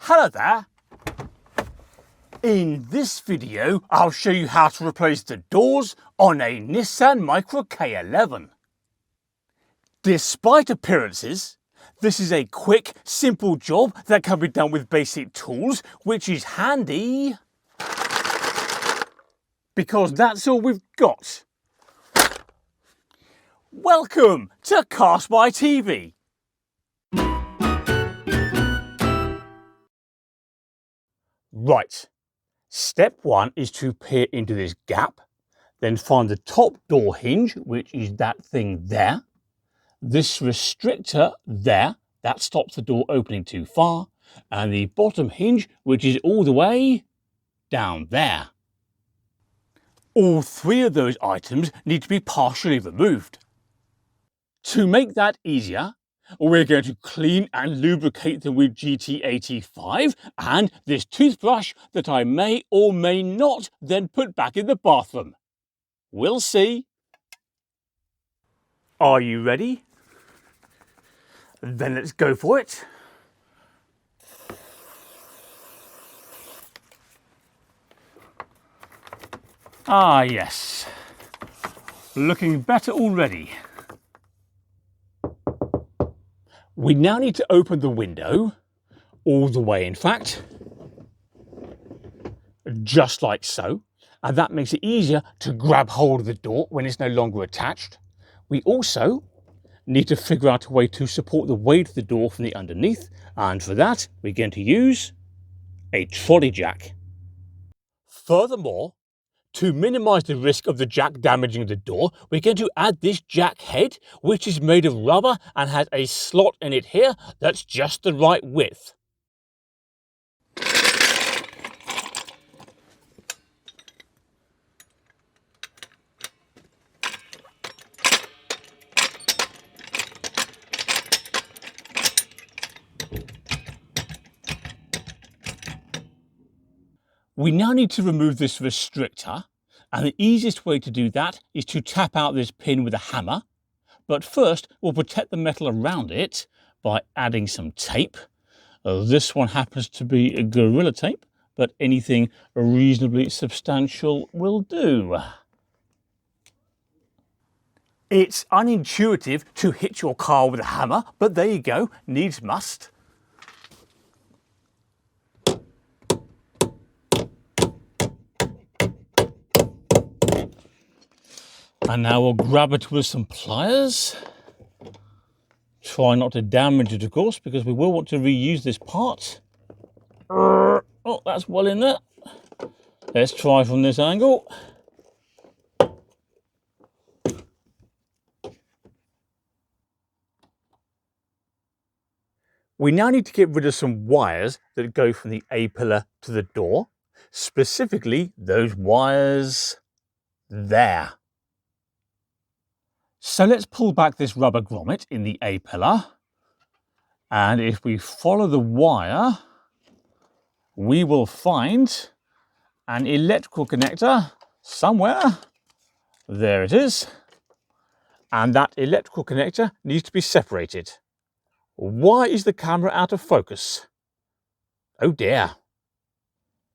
Hello there. In this video, I'll show you how to replace the doors on a Nissan Micra K11. Despite appearances, this is a quick, simple job that can be done with basic tools, which is handy because that's all we've got. Welcome to CarSpyTV. Right, step one is to peer into this gap, then find the top door hinge, which is that thing there. This restrictor there, that stops the door opening too far, and the bottom hinge, which is all the way down there. All three of those items need to be partially removed. To make that easier, we're going to clean and lubricate them with GT85 and this toothbrush that I may or may not then put back in the bathroom. We'll see. Are you ready? Then let's go for it. Ah, yes. Looking better already. We now need to open the window, all the way in fact, just like so, and that makes it easier to grab hold of the door when it's no longer attached. We also need to figure out a way to support the weight of the door from the underneath, and for that we're going to use a trolley jack. Furthermore, to minimise the risk of the jack damaging the door, we're going to add this jack head, which is made of rubber and has a slot in it here that's just the right width. We now need to remove this restrictor, and the easiest way to do that is to tap out this pin with a hammer. But first, we'll protect the metal around it by adding some tape. This one happens to be a Gorilla tape, but anything reasonably substantial will do. It's unintuitive to hit your car with a hammer, but there you go, needs must. And now we'll grab it with some pliers. Try not to damage it, of course, because we will want to reuse this part. Oh, that's well in there. Let's try from this angle. We now need to get rid of some wires that go from the A-pillar to the door, specifically those wires there. So let's pull back this rubber grommet in the A-pillar, and if we follow the wire, we will find an electrical connector somewhere. There it is. And that electrical connector needs to be separated. Why is the camera out of focus? Oh dear.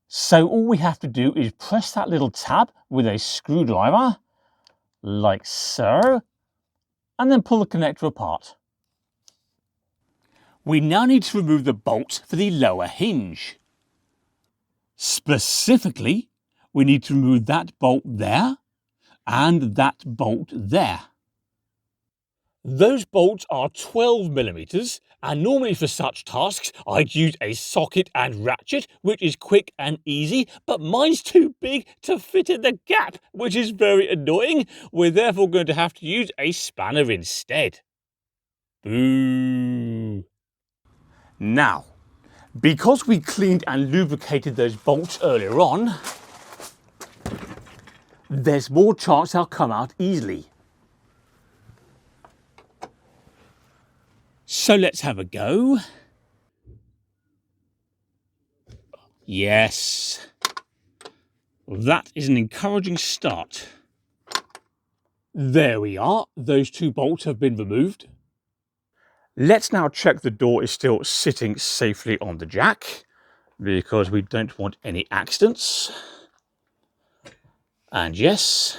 So all we have to do is press that little tab with a screwdriver, like so, and then pull the connector apart. We now need to remove the bolt for the lower hinge. Specifically, we need to remove that bolt there and that bolt there. Those bolts are 12mm, and normally for such tasks I'd use a socket and ratchet, which is quick and easy, but mine's too big to fit in the gap, which is very annoying. We're therefore going to have to use a spanner instead. Boo! Now, because we cleaned and lubricated those bolts earlier on, there's more chance they'll come out easily. So let's have a go. Yes, that is an encouraging start. There we are, those two bolts have been removed. Let's now check the door is still sitting safely on the jack. because we don't want any accidents. And yes,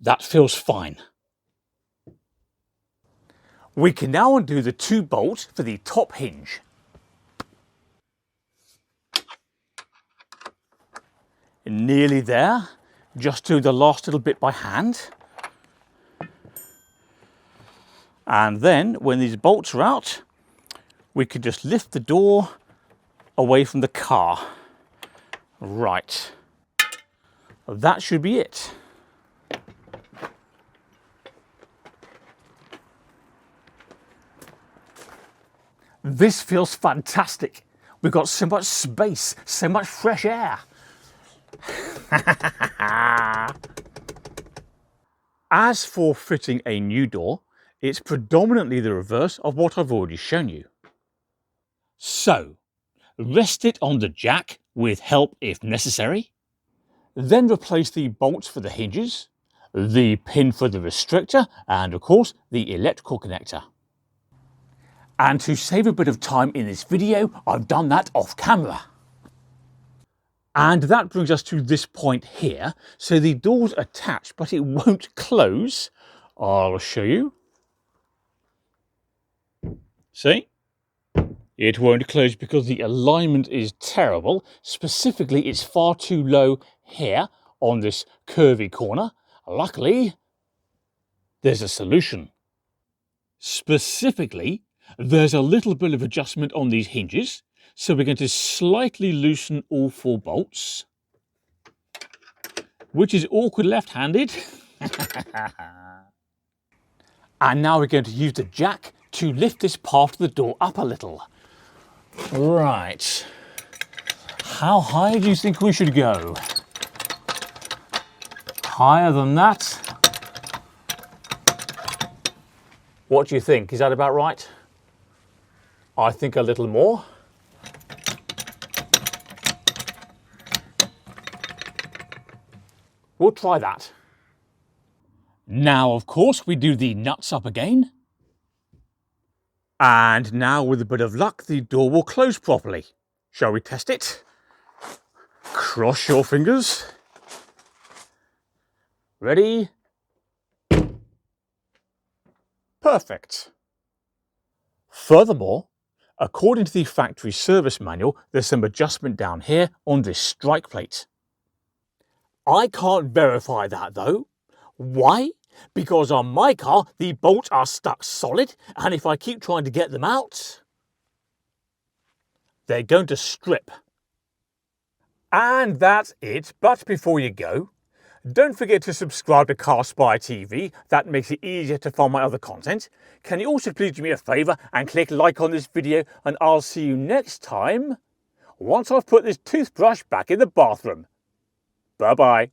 that feels fine. We can now undo the 2 bolts for the top hinge. Nearly there, just do the last little bit by hand. And then when these bolts are out, we can just lift the door away from the car. Right, that should be it. This feels fantastic. We've got so much space, so much fresh air. As for fitting a new door, it's predominantly the reverse of what I've already shown you. So, rest it on the jack with help if necessary. Then replace the bolts for the hinges, the pin for the restrictor, and of course the electrical connector. And to save a bit of time in this video, I've done that off camera. And that brings us to this point here. So the door's attached, but it won't close. I'll show you. See? It won't close because the alignment is terrible. Specifically, it's far too low here on this curvy corner. Luckily, there's a solution. Specifically, there's a little bit of adjustment on these hinges. So we're going to slightly loosen all 4 bolts, which is awkward left-handed. And now we're going to use the jack to lift this part of the door up a little. Right. How high do you think we should go? Higher than that? What do you think? Is that about right? I think a little more. We'll try that. Now, of course, we do the nuts up again. And now, with a bit of luck, the door will close properly. Shall we test it? Cross your fingers. Ready? Perfect. Furthermore, according to the factory service manual, there's some adjustment down here on this strike plate. I can't verify that though. Why? Because on my car, the bolts are stuck solid, and if I keep trying to get them out, they're going to strip. And that's it. But before you go, don't forget to subscribe to CarSpyTV. That makes it easier to find my other content. Can you also please do me a favour and click like on this video, and I'll see you next time once I've put this toothbrush back in the bathroom. Bye-bye.